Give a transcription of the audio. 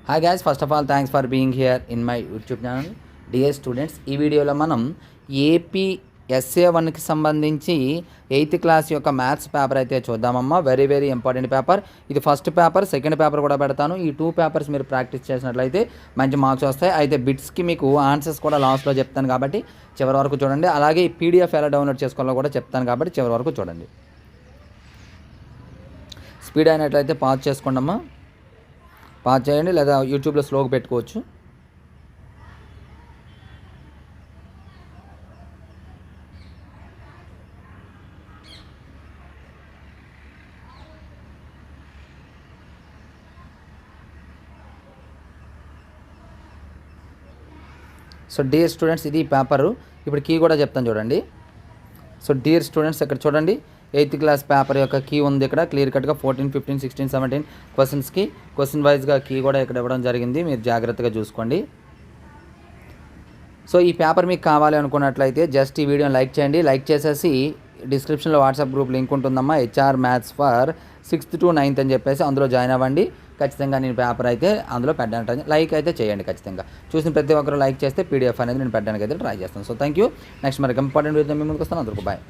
Hi guys, first of all thanks for being here in my YouTube channel dear students. ఈ వీడియోలో మనం AP SA1కి సంబంధించి 8th class యొక్క maths paper అయితే చూద్దామమ్మా. Very very important paper. ఇది ఫస్ట్ పేపర్, సెకండ్ పేపర్ కూడా పెడతాను. ఈ 2 పేపర్స్ మీరు ప్రాక్టీస్ చేసినట్లయితే మంచి మార్క్స్ వస్తాయి. అయితే బిట్స్కి మీకు ఆన్సర్స్ కూడా లాస్ట్లో చెప్తాను కాబట్టి చివరి వరకు చూడండి. అలాగే ఈ PDF ఎలా డౌన్లోడ్ చేసుకోవాలో కూడా చెప్తాను కాబట్టి చివరి వరకు చూడండి. స్పీడ్ అయినట్లయితే పాజ్ చేసుకోండి అమ్మా, పాజ్ చేయండి, లేదా యూట్యూబ్లో స్లోగా పెట్టుకోవచ్చు. సో డియర్ స్టూడెంట్స్, ఇది పేపరు. ఇప్పుడు కీ కూడా చెప్తాను చూడండి. సో డియర్ స్టూడెంట్స్, ఇక్కడ చూడండి 8th క్లాస్ పేపర్ యొక్క కీ ఉంది. ఇక్కడ క్లియర్ కట్గా 14, 15, 16, 17 క్వశ్చన్స్కి క్వశ్చన్ వైజ్గా కీ కూడా ఇక్కడ ఇవ్వడం జరిగింది. మీరు జాగ్రత్తగా చూసుకోండి. సో ఈ పేపర్ మీకు కావాలి అనుకున్నట్లయితే జస్ట్ ఈ వీడియోని లైక్ చేయండి. లైక్ చేసేసి డిస్క్రిప్షన్లో వాట్సాప్ గ్రూప్ లింక్ ఉంటుందమ్మా, HR maths for 6th to 9th అని చెప్పేసి అందులో జాయిన్ అవ్వండి. ఖచ్చితంగా నేను పేపర్ అయితే అందులో పెట్టడానికి లైక్ అయితే చేయండి. ఖచ్చితంగా చూసిన ప్రతి ఒక్కరు లైక్ చేస్తే PDF అనేది నేను పెట్టడానికి అయితే ట్రై చేస్తాను. So thank you. నెక్స్ట్ మరి ఇంపార్టెంట్ వీడియో మీ ముందుకు వస్తాను. అందరికీ బాయ్.